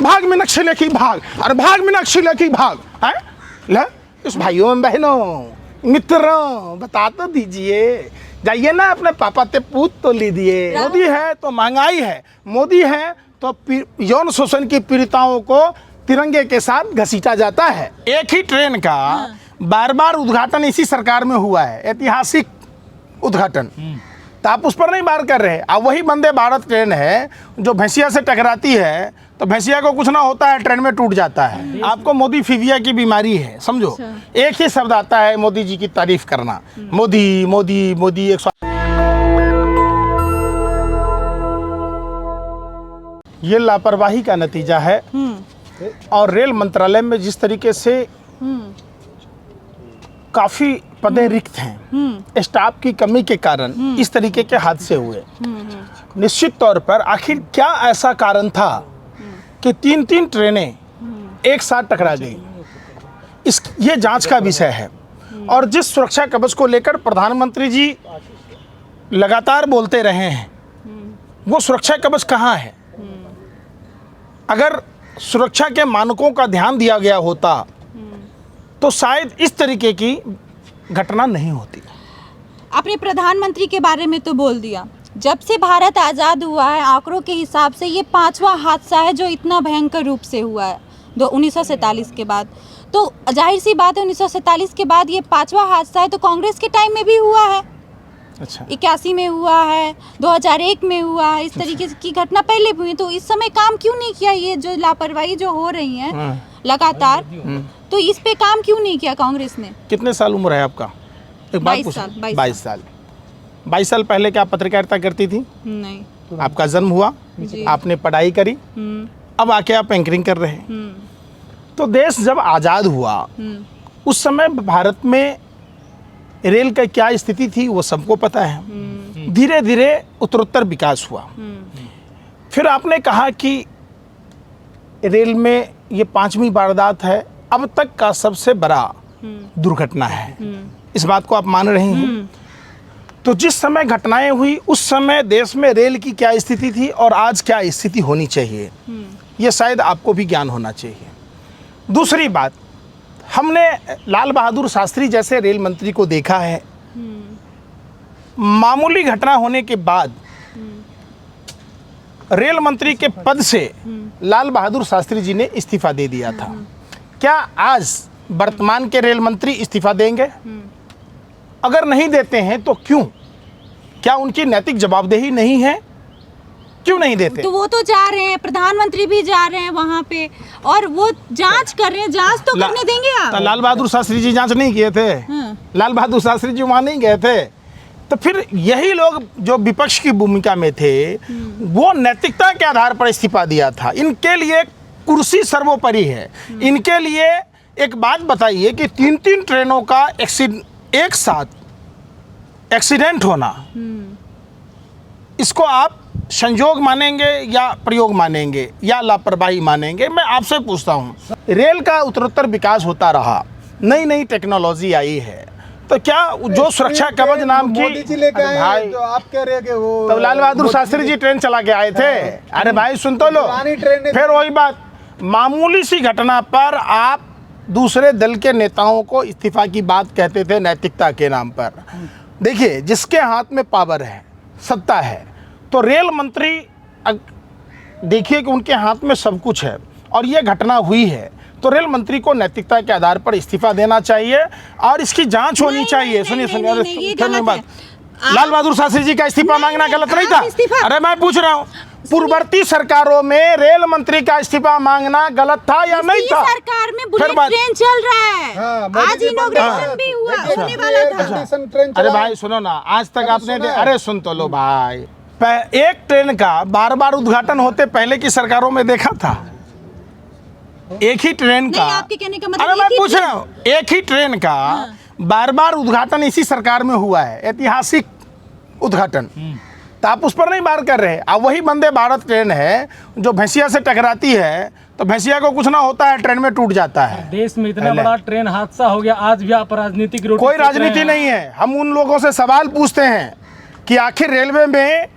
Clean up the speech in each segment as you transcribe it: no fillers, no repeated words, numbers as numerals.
भाग मीनाक्षी लेखी भाग, अरे भाग मीनाक्षी लेखी भाग है। ले इस भाइयों बहनों मित्रों बता तो दीजिए, जाइए ना अपने पापा ते पूछ तो लीजिए। मोदी है तो महंगाई है, मोदी है तो यौन शोषण की पीड़िताओं को तिरंगे के साथ घसीटा जाता है। एक ही ट्रेन का बार बार उद्घाटन इसी सरकार में हुआ है, ऐतिहासिक उद्घाटन, तो आप उस पर नहीं बार कर रहे। अब वही वंदे भारत ट्रेन है जो भैंसिया से टकराती है तो भैंसिया को कुछ ना होता है, ट्रेन में टूट जाता है। आपको मोदी फीविया की बीमारी है, समझो। एक ही शब्द आता है मोदी जी की तारीफ करना, मोदी मोदी मोदी। ये लापरवाही का नतीजा है। और रेल मंत्रालय में जिस तरीके से काफी पदें रिक्त हैं, स्टाफ की कमी के कारण इस तरीके के हादसे हुए। निश्चित तौर पर आखिर क्या ऐसा कारण था कि तीन तीन ट्रेनें एक साथ टकरा गई, ये जांच का विषय है। और जिस सुरक्षा कवच को लेकर प्रधानमंत्री जी लगातार बोलते रहे हैं, वो सुरक्षा कवच कहाँ है? अगर सुरक्षा के मानकों का ध्यान दिया गया होता तो शायद इस तरीके की घटना नहीं होती। आपने प्रधानमंत्री के बारे में तो बोल दिया। जब से भारत आज़ाद हुआ है, आंकड़ों के हिसाब से ये 5वां हादसा है जो इतना भयंकर रूप से हुआ है 1947 के बाद। तो जाहिर सी बात है 1947 के बाद ये 5वां हादसा है, तो कांग्रेस के टाइम में भी हुआ है। अच्छा, 81 में हुआ है, 2001 में हुआ है, इस तरीके की घटना पहले भी हुई। तो इस समय काम क्यों नहीं किया? ये जो लापरवाही जो हो रही है लगातार, तो इस पे काम क्यों नहीं किया कांग्रेस ने? कितने साल उम्र है आपका? एक बात पूछो। 22 साल। 22 साल पहले क्या पत्रकारिता करती थी? नहीं। आपका जन्म हुआ, आपने पढ़ाई करी, अब आके आप एंकरिंग कर रहे हैं। तो देश जब आज़ाद हुआ उस समय भारत में रेल का क्या स्थिति थी वो सबको पता है। धीरे धीरे उत्तरोत्तर विकास हुआ। फिर आपने कहा कि रेल में ये 5वीं वारदात है, अब तक का सबसे बड़ा दुर्घटना है। इस बात को आप मान रहे हैं? तो जिस समय घटनाएं हुई उस समय देश में रेल की क्या स्थिति थी और आज क्या स्थिति होनी चाहिए, ये शायद आपको भी ज्ञान होना चाहिए। दूसरी बात, हमने लाल बहादुर शास्त्री जैसे रेल मंत्री को देखा है, मामूली घटना होने के बाद रेल मंत्री के पद से लाल बहादुर शास्त्री जी ने इस्तीफा दे दिया था। क्या आज वर्तमान के रेल मंत्री इस्तीफा देंगे? अगर नहीं देते हैं तो क्यों? क्या उनकी नैतिक जवाबदेही नहीं है? क्यों नहीं देते? तो वो तो जा रहे हैं, प्रधानमंत्री भी जा रहे हैं वहाँ पे और वो जांच कर रहे हैं। जांच तो करने देंगे आप? लाल बहादुर शास्त्री जी जांच नहीं किए थे? लाल बहादुर शास्त्री जी वहाँ नहीं गए थे? तो फिर यही लोग जो विपक्ष की भूमिका में थे वो नैतिकता के आधार पर इस्तीफा दिया था। इनके लिए कुर्सी सर्वोपरि है। इनके लिए एक बात बताइए कि 3 ट्रेनों का एक साथ एक्सीडेंट होना, इसको आप संयोग मानेंगे या प्रयोग मानेंगे या लापरवाही मानेंगे? मैं आपसे पूछता हूँ। रेल का उत्तरोत्तर विकास होता रहा, नई नई टेक्नोलॉजी आई है, तो क्या जो सुरक्षा कवच नाम की भाई जो आप कह रहे हैं वो तब लाल बहादुर शास्त्री जी ट्रेन चला के आए थे? अरे भाई सुन तो लो। फिर वही बात, मामूली सी घटना पर आप दूसरे दल के नेताओं को इस्तीफा की बात कहते थे नैतिकता के नाम पर। देखिए, जिसके हाथ में पावर है, सत्ता है, तो रेल मंत्री देखिए कि उनके हाथ में सब कुछ है और ये घटना हुई है तो रेल मंत्री को नैतिकता के आधार पर इस्तीफा देना चाहिए और इसकी जांच होनी चाहिए। सुनिए लाल बहादुर शास्त्री जी का इस्तीफा मांगना गलत नहीं था? अरे मैं पूछ रहा हूँ, पूर्ववर्ती सरकारों में रेल मंत्री का इस्तीफा मांगना गलत था या नहीं था? सरकार में बुलेट ट्रेन चल रहा है, आज इनॉग्रेशन भी हुआ, होने वाला था। अरे भाई सुनो ना, आज तक आपने अरे सुन तो लो भाई, एक ट्रेन का बार बार उद्घाटन होते पहले की सरकारों में देखा था? एक ही ट्रेन का, आपके कहने का मतलब, अरे मैं पूछ रहा हूँ, एक ही ट्रेन का बार बार उद्घाटन इसी सरकार में हुआ है, ऐतिहासिक उद्घाटन, तो आप उस पर नहीं बार कर रहे। अब वही वंदे भारत ट्रेन है जो भैंसिया से टकराती है तो भैंसिया को कुछ ना होता है, ट्रेन में टूट जाता है। देश में इतना बड़ा ट्रेन हादसा हो गया, आज भी आप राजनीतिक रोटी कोई राजनीति नहीं है। हम उन लोगों से सवाल पूछते हैं कि आखिर रेलवे में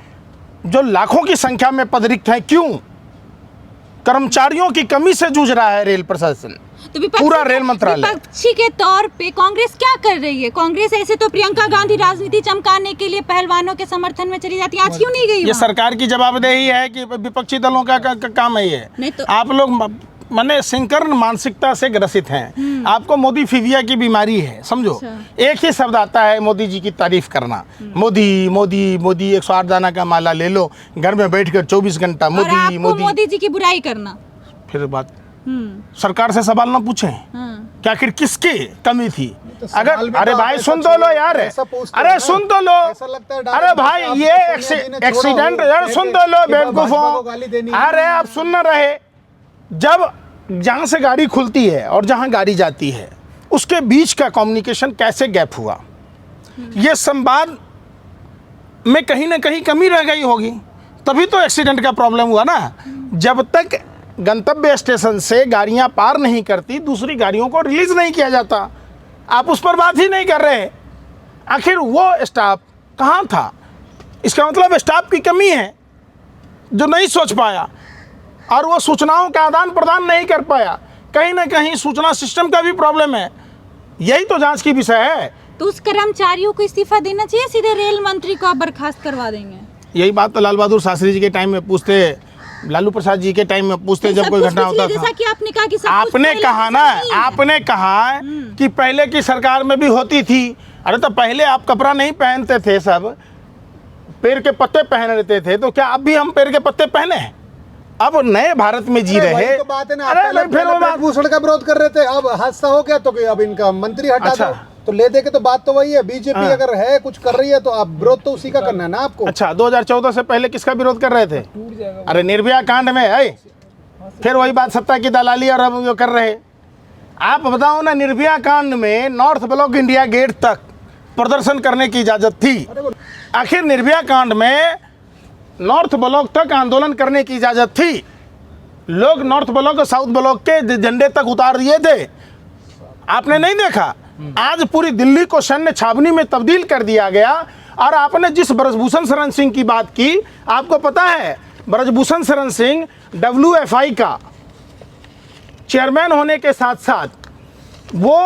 जो लाखों की संख्या में पद रिक्त हैं क्यों? कर्मचारियों की कमी से जूझ रहा है रेल प्रशासन, तो विपक्षी पूरा रेल मंत्रालय। विपक्षी के तौर पे कांग्रेस क्या कर रही है? कांग्रेस ऐसे तो प्रियंका गांधी राजनीति चमकाने के लिए पहलवानों के समर्थन में चली जाती है, आज क्यों नहीं गई ये वहाँ? सरकार की जवाबदेही है कि विपक्षी दलों का काम है ये। नहीं तो आप लोग माने संकीर्ण मानसिकता से ग्रसित हैं। आपको मोदी फीविया की बीमारी है, समझो। अच्छा। एक ही शब्द आता है मोदी जी की तारीफ करना, मोदी मोदी मोदी, 108 दाना का माला ले लो, घर में बैठकर 24 घंटा और मोदी आपको मोदी। मोदी जी की बुराई करना। फिर बात सरकार से सवाल ना पूछें क्या आखिर किसकी कमी थी? अगर अरे भाई सुन तो लो यार, अरे सुन तो लो, अरे भाई ये एक्सीडेंट यार सुन तो लो बेवकूफों। अरे आप सुन न रहे, जब जहाँ से गाड़ी खुलती है और जहाँ गाड़ी जाती है उसके बीच का कम्युनिकेशन कैसे गैप हुआ, ये संवाद में कहीं ना कहीं कमी रह गई होगी, तभी तो एक्सीडेंट का प्रॉब्लम हुआ ना। जब तक गंतव्य स्टेशन से गाड़ियां पार नहीं करती दूसरी गाड़ियों को रिलीज नहीं किया जाता। आप उस पर बात ही नहीं कर रहे। आखिर वो स्टाफ कहाँ था? इसका मतलब स्टाफ की कमी है जो नहीं सोच पाया और वो सूचनाओं का आदान प्रदान नहीं कर पाया। कहीं ना कहीं सूचना सिस्टम का भी प्रॉब्लम है, यही तो जांच की विषय है। तो उस कर्मचारियों को इस्तीफा देना चाहिए, सीधे रेल मंत्री को आप बर्खास्त करवा देंगे? यही बात तो लाल बहादुर शास्त्री जी के टाइम में पूछते, लालू प्रसाद जी के टाइम में पूछते, जब कोई घटना होता था। जैसा कि आपने कहा कि सब कुछ आपने पहले कहा ऐसा ना, नहीं है। आपने कहा कि पहले की सरकार में भी होती थी। अरे तो पहले आप कपड़ा नहीं पहनते थे, सब पेड़ के पत्ते पहन लेते थे, तो क्या अब भी हम पेड़ के पत्ते पहने हैं? अब नए भारत में जी रहे हैं। तो बात है ना, अरे नहीं, फिर वो बात भूषण का विरोध कर रहे थे, अब हादसा हो गया तो अब इनका मंत्री हटा अच्छा। दो, तो ले दे के तो बात तो वही है। बीजेपी अगर है कुछ कर रही है तो आप विरोध तो उसी का करना है ना आपको। अच्छा, 2014 से पहले किसका विरोध कर रहे थे? अरे निर्भया कांड में है, फिर वही बात, सत्ता की दलाली और अब वो कर रहे। आप बताओ ना, निर्भया कांड में नॉर्थ ब्लॉक इंडिया गेट तक प्रदर्शन करने की इजाजत थी। आखिर निर्भया कांड में नॉर्थ ब्लॉक तक आंदोलन करने की इजाजत थी। लोग नॉर्थ ब्लॉक और साउथ ब्लॉक के झंडे तक उतार दिए थे, आपने नहीं देखा? आज पूरी दिल्ली को सैन्य छावनी में तब्दील कर दिया गया। और आपने जिस ब्रजभूषण शरण सिंह की बात की, आपको पता है ब्रजभूषण शरण सिंह WFI का चेयरमैन होने के साथ साथ वो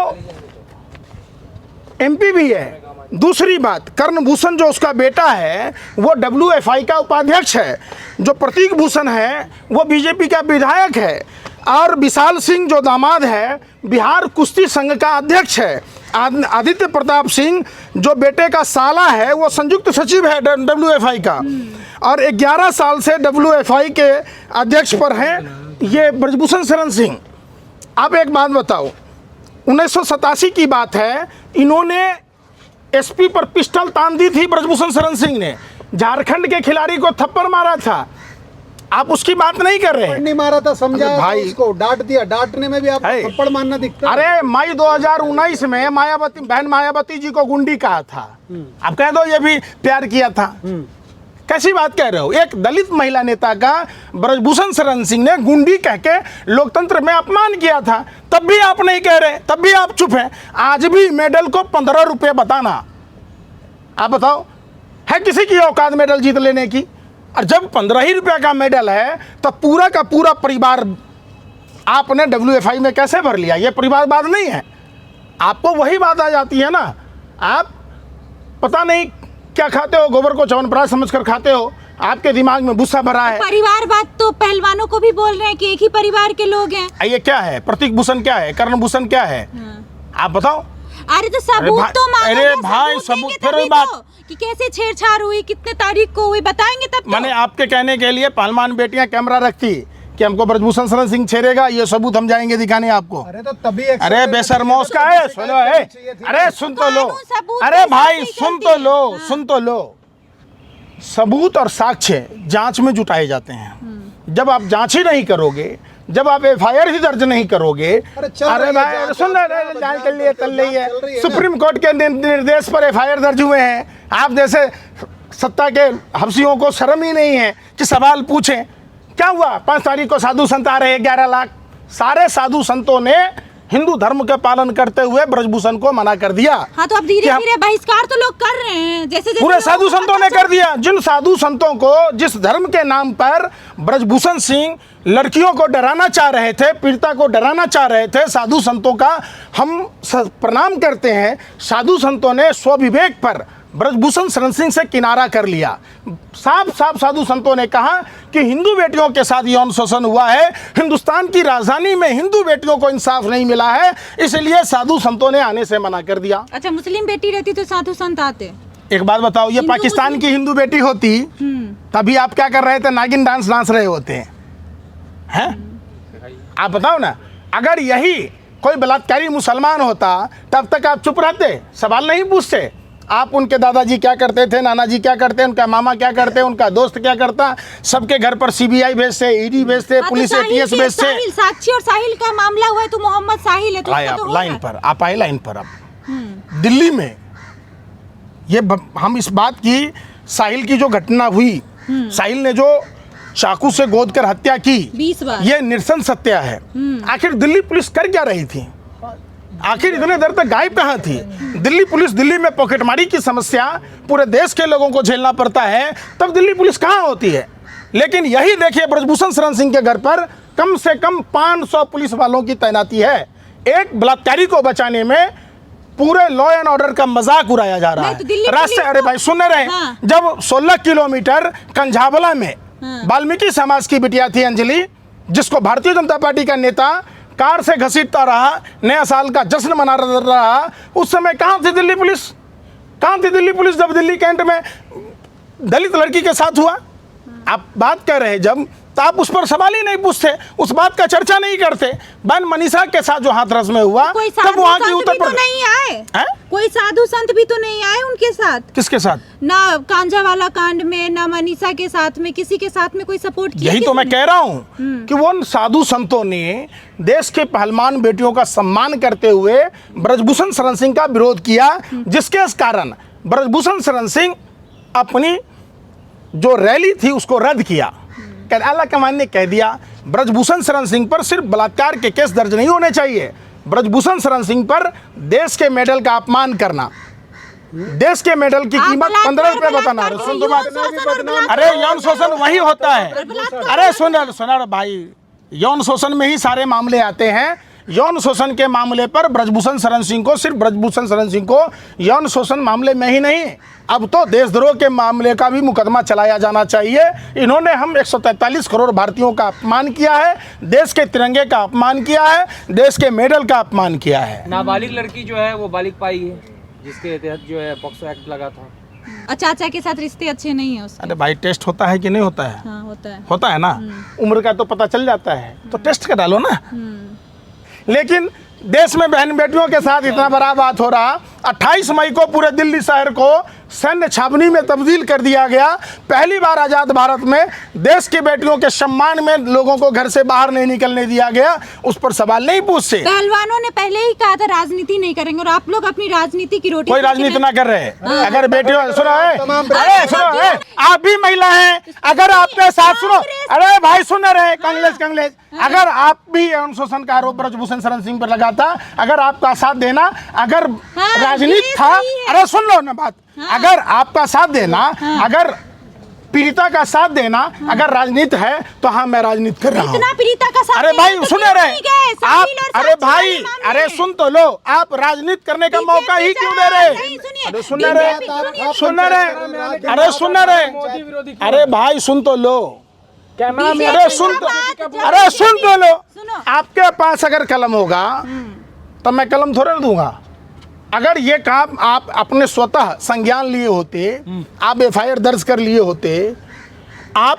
MP भी है। दूसरी बात, कर्णभूषण जो उसका बेटा है वो WFI का उपाध्यक्ष है, जो प्रतीक भूषण है वो बीजेपी का विधायक है, और विशाल सिंह जो दामाद है बिहार कुश्ती संघ का अध्यक्ष है। आदित्य प्रताप सिंह जो बेटे का साला है वो संयुक्त सचिव है WFI का, और 11 साल से WFI के अध्यक्ष पर हैं ये ब्रजभूषण शरण सिंह। आप एक बात बताओ, 1987 की बात है, इन्होंने SP पर पिस्टल तान दी थी ब्रजभूषण शरण सिंह ने, झारखंड के खिलाड़ी को थप्पड़ मारा था। आप उसकी बात नहीं कर रहे हैं। नहीं मारा था, समझाया भाई, तो उसको डांट दिया, डांटने में भी आप थप्पड़ मारना दिखता है। अरे मई 2019 में मायावती, बहन मायावती जी को गुंडी कहा था। आप कह दो ये भी प्यार किया था। कैसी बात कह रहे हो? एक दलित महिला नेता का ब्रजभूषण शरण सिंह ने गुंडी कह के लोकतंत्र में अपमान किया था, तब भी आप नहीं कह रहे, तब भी आप चुप हैं। आज भी मेडल को 15 रुपये बताना, आप बताओ है किसी की औकात मेडल जीत लेने की? और जब 15 ही रुपये का मेडल है तो पूरा का पूरा परिवार आपने WFI में कैसे भर लिया? ये परिवारवाद नहीं है। आपको वही बात आ जाती है ना, आप पता नहीं क्या खाते हो, गोबर को च्यवनप्राश समझकर खाते हो, आपके दिमाग में गुस्सा भरा है। परिवारवाद तो पहलवानों को भी बोल रहे हैं कि एक ही परिवार के लोग हैं। ये क्या है? प्रतीक भूषण क्या है? कर्णभूषण क्या है? आप बताओ। अरे तो सबूत तो मांगो, अरे क्या भाई सबूत, देंगे फिर तभी वही बात, तो, कि कैसे छेड़छाड़ हुई, कितने तारीख को हुई, बताएंगे तब तो। मैंने आपके कहने के लिए पहलवान बेटियां कैमरा रखती कि हमको ब्रजभूषण शरण सिंह छेड़ेगा, ये सबूत हम जाएंगे दिखाने आपको। अरे तो तभी अरे बेशर्मों का है, सुनो है, अरे सुन तो लो, अरे भाई सुन तो लो, सुन तो लो। सबूत और साक्ष्य जांच में जुटाए जाते हैं। जब आप जांच ही नहीं करोगे, जब आप FIR ही दर्ज नहीं करोगे, अरे भाई सुन रहे, चल रही है, सुप्रीम कोर्ट के निर्देश पर FIR दर्ज हुए हैं। आप जैसे सत्ता के हफ्सियों को शर्म ही नहीं है कि सवाल पूछें। क्या हुआ? 5 तारीख को साधु संत आ रहे 11 लाख, सारे साधु संतों ने हिंदू धर्म के पालन करते हुए ब्रजभूषण को मना कर दिया। हाँ, तो अब धीरे धीरे बहिष्कार तो लोग कर रहे हैं, जैसे पूरे साधु संतों ने कर दिया। जिन साधु संतों को जिस धर्म के नाम पर ब्रजभूषण सिंह लड़कियों को डराना चाह रहे थे, पीड़िता को डराना चाह रहे थे, साधु संतों का हम प्रणाम करते हैं। साधु संतों ने स्वविवेक पर ब्रजभूषण शरण सिंह से किनारा कर लिया। साफ साफ साधु संतों ने कहा कि हिंदू बेटियों के साथ यौन शोषण हुआ है, हिंदुस्तान की राजधानी में हिंदू बेटियों को इंसाफ नहीं मिला है, इसलिए साधु संतों ने आने से मना कर दिया। अच्छा, मुस्लिम बेटी रहती तो साधु संत आते। एक बात बताओ, ये पाकिस्तान की हिंदू बेटी होती तभी आप क्या कर रहे थे? नागिन डांस डांस रहे होते हैं? आप बताओ ना, अगर यही कोई बलात्कारी मुसलमान होता तब तक आप चुप रहते, सवाल नहीं पूछते? आप उनके दादाजी क्या करते थे, नाना जी क्या करते, उनका मामा क्या करते, उनका दोस्त क्या करता, सबके घर पर सीबीआई भेजते, ईडी भेजते, पुलिस एटीएस भेजते। साक्षी और साहिल का मामला हुआ है तो मोहम्मद साहिल है, तो आए आप लाइन पर, आप आए लाइन पर। अब दिल्ली में ये हम इस बात की, साहिल की जो घटना हुई, साहिल ने जो चाकू से गोद कर हत्या की, 20 बार, ये निरसंस हत्या है। आखिर दिल्ली पुलिस कर क्या रही थी? आखिर इतने देर तक गायब कहाँ थी दिल्ली पुलिस? दिल्ली में पॉकेटमारी की समस्या पूरे देश के लोगों को झेलना पड़ता है, तब दिल्ली पुलिस कहाँ होती है? लेकिन यही देखिए, ब्रजभूषण शरण सिंह के घर पर कम से कम 500 पुलिस वालों की तैनाती है। एक बलात्कारी को बचाने में पूरे लॉ एंड ऑर्डर का मजाक उड़ाया जा रहा है। रास्ते, अरे भाई सुन रहे हैं, जब 16 किलोमीटर कंझावला में वाल्मीकि समाज की बिटिया थी अंजलि, जिसको भारतीय जनता पार्टी का नेता कार से घसीटता रहा, नया साल का जश्न मना रहा, उस समय कहाँ थी दिल्ली पुलिस? कहाँ थी दिल्ली पुलिस जब दिल्ली कैंट में दलित लड़की के साथ हुआ? आप बात कर रहे हैं जब, तो आप उस पर सवाल ही नहीं पूछते, उस बात का चर्चा नहीं करते। बहन मनीषा के साथ जो हाथरस में हुआ, तब वहाँ की उत्तर प्रदेश नहीं आए है? कोई साधु संत भी तो नहीं आए उनके साथ। किसके साथ? ना कांझावाला कांड में, ना मनीषा के साथ में, किसी के साथ में कोई सपोर्ट किया? यही तो मैं कह रहा हूँ कि वो साधु संतों ने देश के पहलवान बेटियों का सम्मान करते हुए ब्रजभूषण शरण सिंह का विरोध किया, जिसके कारण ब्रजभूषण शरण सिंह अपनी जो रैली थी उसको रद्द किया। आला कमान ने कह दिया ब्रजभूषण शरण सिंह पर सिर्फ बलात्कार के केस दर्ज नहीं होने चाहिए, ब्रजभूषण शरण सिंह पर देश के मेडल का अपमान करना, देश के मेडल की कीमत 15 रुपए बताना। सुन तो बात, अरे यौन शोषण वही होता है। अरे सुन भाई, यौन शोषण में ही सारे मामले आते हैं। यौन शोषण के मामले पर ब्रजभूषण शरण सिंह को, सिर्फ ब्रजभूषण शरण सिंह को यौन शोषण मामले में ही नहीं, अब तो देशद्रोह के मामले का भी मुकदमा चलाया जाना चाहिए। इन्होंने हम 143 करोड़ भारतीयों का अपमान किया है, देश के तिरंगे का अपमान किया है, देश के मेडल का अपमान किया है। नाबालिग लड़की जो है वो बालिग पाई है, जिसके तहत जो है पॉक्सो एक्ट लगा था। चाचा के साथ रिश्ते अच्छे नहीं है उसके। अरे भाई, टेस्ट होता है कि नहीं होता है? हाँ, होता है ना, उम्र का तो पता चल जाता है, तो टेस्ट करा लो ना। लेकिन देश में बहन बेटियों के साथ इतना बड़ा बात हो रहा। 28 मई को पूरे दिल्ली शहर को सैन्य छावनी में तब्दील कर दिया गया। पहली बार आज़ाद भारत में देश की बेटियों के सम्मान में लोगों को घर से बाहर नहीं निकलने दिया गया, उस पर सवाल नहीं पूछते। पहलवानों ने पहले ही कहा था राजनीति नहीं करेंगे, और आप लोग अपनी राजनीति की रोटी, कोई राजनीति ना कर रहे। अगर बेटियों सुनो है, अरे सुनो है, आप भी महिला हैं, अगर आपके साथ सुनो, अरे भाई सुन रहे कांग्रेस, अगर आप भी यौन शोषण का आरोप ब्रजभूषण शरण सिंह पर लगाता, अगर आपका साथ देना, अगर राजनीति था, अरे सुन लो ना बात, अगर आपका साथ देना, अगर पीड़िता का साथ देना, अगर राजनीति है तो हाँ मैं राजनीति कर रहा हूँ। पीड़िता का साथ, अरे भाई सुने रहे आप, अरे भाई, अरे सुन तो लो, आप राजनीति करने का मौका ही क्यों दे रहे? अरे सुन रहे, अरे सुन रहे, अरे भाई सुन तो लो, अरे सुन तो लो, आपके पास अगर कलम होगा तो मैं कलम थोड़ा दूंगा। अगर ये काम आप अपने स्वतः संज्ञान लिए होते, आप एफआईआर दर्ज कर लिए होते, आप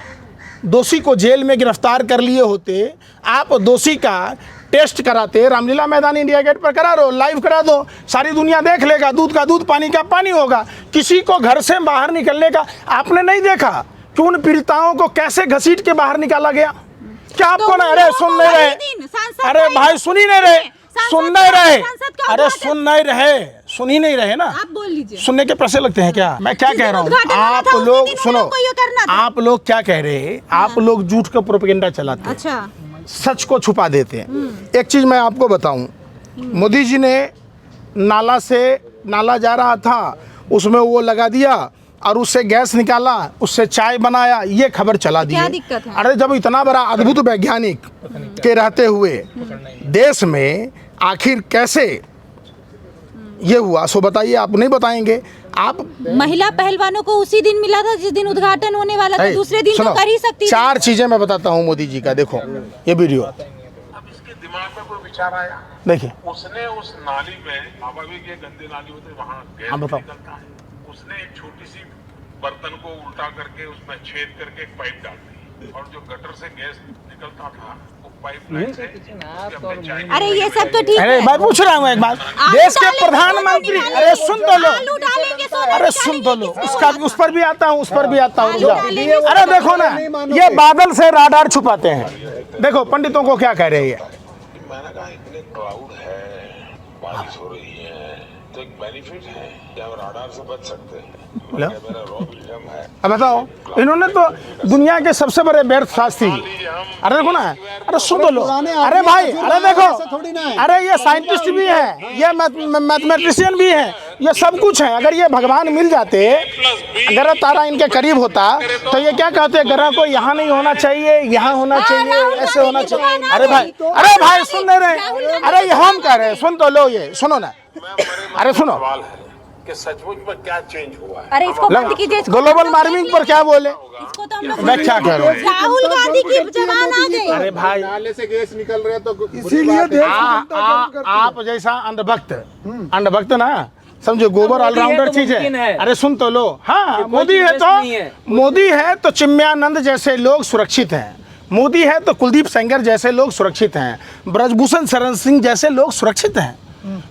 दोषी को जेल में गिरफ्तार कर लिए होते, आप दोषी का टेस्ट कराते, रामलीला मैदान इंडिया गेट पर करा दो, लाइव करा दो, सारी दुनिया देख लेगा, दूध का दूध पानी का पानी होगा। किसी को घर से बाहर निकलने का आपने नहीं देखा कि उन पीड़िताओं को कैसे घसीट के बाहर निकाला गया? क्या आपको ना, अरे सुन नहीं रहे, अरे भाई सुन ही नहीं रहे, सुन नहीं रहे, अरे सुन ही नहीं रहे ना, आप बोल लीजिए। सुनने के पैसे लगते हैं क्या? मैं क्या कह रहा हूँ, आप लोग सुनो, आप लोग क्या कह रहे हैं? आप लोग झूठ का प्रोपेगेंडा चलाते हैं, अच्छा, सच को छुपा देते हैं। एक चीज मैं आपको बताऊं, मोदी जी ने नाला जा रहा था, उसमें वो लगा दिया और उससे गैस निकाला, उससे चाय बनाया, ये खबर चला दी। क्या दिक्कत है? अरे जब इतना बड़ा अद्भुत वैज्ञानिक के रहते हुए देश में आखिर कैसे ये हुआ, सो बताइए, आप नहीं बताएंगे? आप महिला पहलवानों को उसी दिन मिला था जिस दिन उद्घाटन होने वाला था, दूसरे दिन सुनो, तो कर ही सकती थी। 4 चीजें मैं बताता हूँ मोदी जी का, देखो ये वीडियो अब इसके दिमाग में कोई विचार आया, देखिए। उसने उस नाली में, स्वाभाविक ये गंदी नाली होती है, वहाँ गैस हाँ, बताओ। निकलता है, उसने एक छोटी सी बर्तन को उल्टा करके उसमें छेद करके एक पाइप डाल दी और जो गटर से गैस निकलता था वो पाइपलाइन से अपने चाय अरे ये सब तो ठीक अरे है। मैं पूछ रहा हूँ एक बात, आलू देश के डालेंगे, प्रधानमंत्री, सोना अरे सुन तो लो, आलू डालेंगे, सोना अरे सुन तो लो, उसका उस पर भी आता हूँ, उस पर भी आता हूँ। आलू डालेंगे, अरे देखो ना, ये बादल से राडार छुपाते हैं। देखो पंडितों को क्या कह रही है, मैंने कहा इतने क्राउड है, बारिश हो रही है, तो एक बेनिफिट है कि हम राडार से बच सकते हैं। लो। मेरा रॉ विलियम है, अब बताओ, इन्होंने तो दुनिया के सबसे बड़े व्यर्थ शास्त्री, अरे देखो ना, अरे सुन तो लो, अरे भाई, अरे देखो, अरे ये साइंटिस्ट भी है, ये मैथमेटिशियन भी है, ये सब कुछ है। अगर ये भगवान मिल जाते, अगर तारा इनके करीब होता तो ये क्या कहते, ग्रह को यहाँ नहीं होना चाहिए, यहाँ होना चाहिए, ऐसे होना चाहिए। अरे भाई सुन नहीं रहे, अरे ये हम कह रहे हैं, सुन तो लो, ये सुनो ना, अरे सुनो, सवाल है कि सचमुच में क्या चेंज हुआ है। अरे इसको बंद कीजिए, ग्लोबल वार्मिंग पर क्या बोले, इसको तो हम लोग मैं क्या कह रहा हूँ? राहुल गांधी की जबान आ गई। अरे भाई, नाले से गैस निकल रहे तो इसीलिए आप जैसा अंधभक्त ना समझो, गोबर ऑलराउंडर चीज है। अरे सुन तो लो, हाँ मोदी है तो चिन्मयानंद जैसे लोग सुरक्षित हैं, मोदी है तो कुलदीप सेंगर जैसे लोग सुरक्षित हैं, ब्रजभूषण शरण सिंह जैसे लोग सुरक्षित हैं।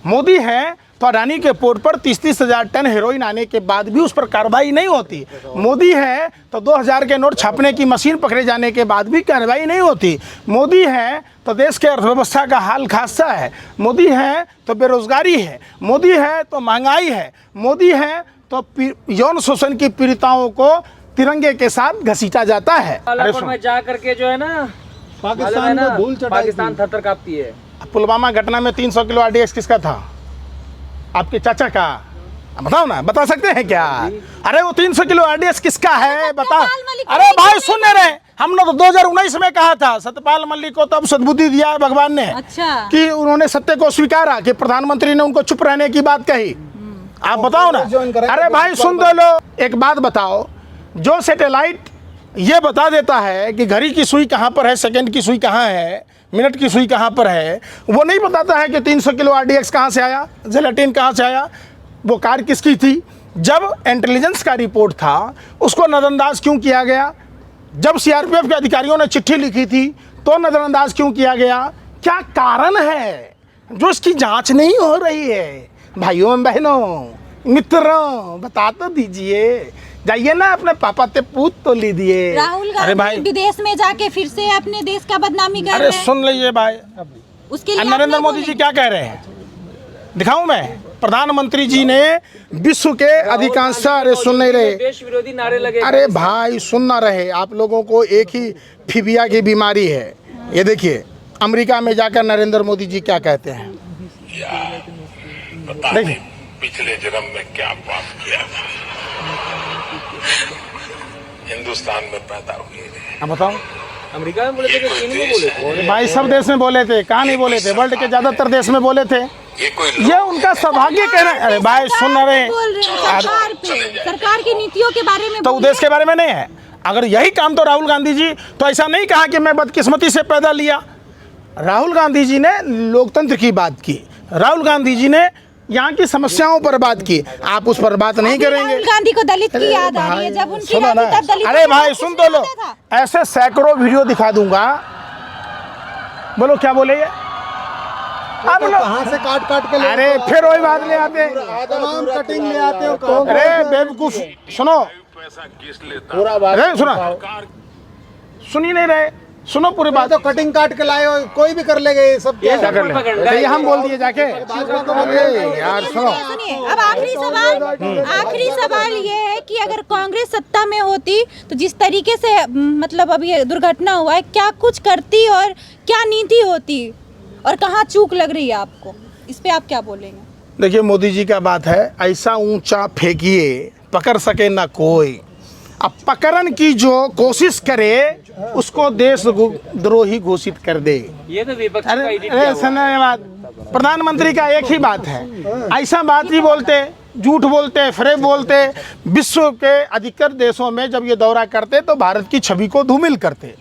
मोदी है तो अडानी के पोर्ट पर 30-30 हजार टन हेरोइन आने के बाद भी उस पर कार्रवाई नहीं होती। मोदी है तो 2000 के नोट छापने की मशीन पकड़े जाने के बाद भी कार्रवाई नहीं होती। मोदी है तो देश के अर्थव्यवस्था का हाल खासा है। मोदी है तो बेरोजगारी है। मोदी है तो महंगाई है। मोदी है तो यौन शोषण की पीड़िताओं को तिरंगे के साथ घसीटा जाता है। बालाकोट में जा करके जो है ना, पाकिस्तान को धूल चटाई पाकिस्तान थर-थर कांपती है। पुलवामा घटना में 300 किलो RDX किसका था? आपके चाचा का? बताओ ना, बता सकते हैं क्या? अरे वो 300 किलो RDX किसका है बता। अरे भाई सुन रहे, हमने तो 2019 में कहा था, सत्यपाल मलिक को तब सद्बुद्धि दिया है भगवान ने, अच्छा, कि उन्होंने सत्य को स्वीकारा, कि प्रधानमंत्री ने उनको चुप रहने की बात कही। आप बताओ ना। अरे भाई सुन दो लो, एक बात बताओ, जो सैटेलाइट ये बता देता है कि घड़ी की सुई कहाँ पर है, सेकंड की सुई कहाँ है, मिनट की सुई कहाँ पर है, वो नहीं बताता है कि 300 किलो RDX कहाँ से आया, जेलेटिन कहाँ से आया, वो कार किसकी थी। जब इंटेलिजेंस का रिपोर्ट था उसको नज़रअंदाज क्यों किया गया? जब CRPF के अधिकारियों ने चिट्ठी लिखी थी तो नज़रअंदाज क्यों किया गया? क्या कारण है जो इसकी जांच नहीं हो रही है? भाइयों बहनों मित्रों, बता तो दीजिए। जाइए ना, अपने पापा ते पूछ तो लीजिए। राहुल गांधी विदेश में जाके फिर से अपने देश का बदनामी कर रहे अरे हैं। सुन लीजिए भाई, उसके लिए नरेंद्र मोदी जी क्या कह रहे हैं, दिखाऊं मैं? प्रधानमंत्री जी ने विश्व के अधिकांश, अरे सुन नहीं रहे, देश विरोधी नारे लगे। अरे भाई सुन ना रहे, आप लोगों को एक ही फीबिया की बीमारी है। ये देखिए अमेरिका में जाकर नरेंद्र मोदी जी क्या कहते हैं, देखिए। पिछले जन्म में क्या पाप किया था, हिंदुस्तान में पैदा हुए। अब बताओ, अमेरिका में बोले थे कि चीन में बोले थे? भाई सब देश में बोले थे, कहाँ नहीं बोले थे? वर्ल्ड के ज्यादातर देश में बोले थे। ये उनका सौभाग्य कहना। अरे भाई सुन रहे, बोल रहे हैं सरकार पे, सरकार की नीतियों के बारे में तो देश के बारे में नहीं है। अगर यही काम तो राहुल गांधी जी तो ऐसा नहीं कहा कि मैं बदकिस्मती से पैदा लिया। राहुल गांधी जी ने लोकतंत्र की बात की, राहुल गांधी जी ने यहाँ की समस्याओं पर बात की। आप उस पर बात नहीं करेंगे। राहुल गांधी को दलित की याद आ रही है, जब उनकी सुनो ना, तब दलित। अरे भाई सुन तो लो, ऐसे सैकड़ों वीडियो दिखा दूंगा। बोलो क्या बोले ये? आप लोग कहाँ से काट काट के ले अरे फिर वही बात ले आते, तमाम कटिंग ले आते हो। अरे बेवकूफ, सुनो, पैसा किस लेता पूरा बात अरे सुना, सुन ही नहीं रहे, सुनो पूरी बात। तो कटिंग काट के लाए हो, कोई भी कर लेगा ये सब। क्या क्या कर ले? तो ये हम बोल दिए जाके। अरे यार सुनो, सुनिए, अब आखिरी सवाल ये है कि अगर कांग्रेस सत्ता में होती तो जिस तरीके से मतलब अभी ये दुर्घटना हुआ है, क्या कुछ करती और क्या नीति होती और कहाँ चूक लग रही है आपको? इस पे आप क्या बोलेंगे? देखिए मोदी जी का बात है, ऐसा ऊंचा फेंकिए पकड़ सके ना कोई, अब पकड़न की जो कोशिश करे उसको देशद्रोही घोषित कर दे। ये तो विपक्ष का अरे एडिट किया हुआ सुनो ये बात, प्रधानमंत्री का एक ही बात है, ऐसा बात ही बोलते, झूठ बोलते, फ्रेब बोलते। विश्व के अधिकतर देशों में जब ये दौरा करते तो भारत की छवि को धूमिल करते,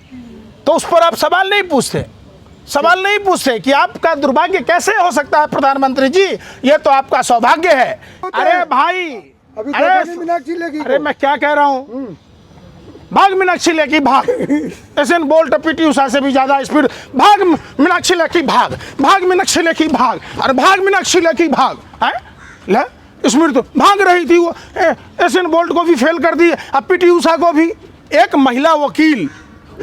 तो उस पर आप सवाल नहीं पूछते कि आपका दुर्भाग्य कैसे हो सकता है प्रधानमंत्री जी, ये तो आपका सौभाग्य है। अरे भाई, अभी अरे मीनाक्षी लेखी अरे मैं क्या कह रहा हूँ, भाग मीनाक्षी लेखी भाग, एसएन बोल्ट पीटी उषा से भी ज्यादा स्पीड, भाग मीनाक्षी लेखी भाग, भाग मीनाक्षी लेखी भाग, अरे भाग मीनाक्षी लेखी भाग है ले, स्पीड तो भाग रही थी वो, एसएन बोल्ट को भी फेल कर दी, अब पीटी उषा को भी। एक महिला वकील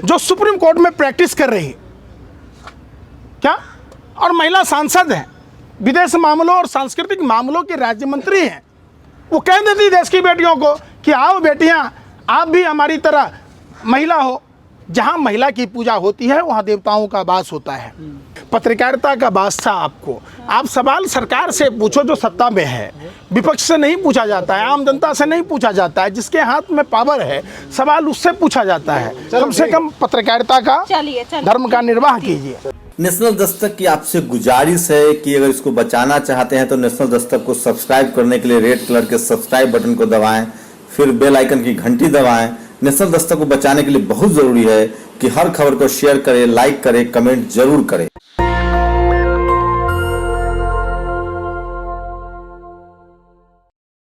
जो सुप्रीम कोर्ट में प्रैक्टिस कर रही क्या, और महिला सांसद है, विदेश मामलों और सांस्कृतिक मामलों के राज्य मंत्री हैं, वो कह देती देश की बेटियों को कि आओ बेटियां, आप भी हमारी तरह महिला हो। जहां महिला की पूजा होती है वहां देवताओं का वास होता है। पत्रकारिता का वास था आपको, आप सवाल सरकार से पूछो जो सत्ता में है, विपक्ष से नहीं पूछा जाता है, आम जनता से नहीं पूछा जाता है, जिसके हाथ में पावर है सवाल उससे पूछा जाता है। कम से कम पत्रकारिता का धर्म का निर्वाह कीजिए। नेशनल दस्तक की आपसे गुजारिश है कि अगर इसको बचाना चाहते हैं तो नेशनल दस्तक को सब्सक्राइब करने के लिए रेड कलर के सब्सक्राइब बटन को दबाएं, फिर बेल आइकन की घंटी दबाएं। नेशनल दस्तक को बचाने के लिए बहुत जरूरी है कि हर खबर को शेयर करें, लाइक करें, कमेंट जरूर करें।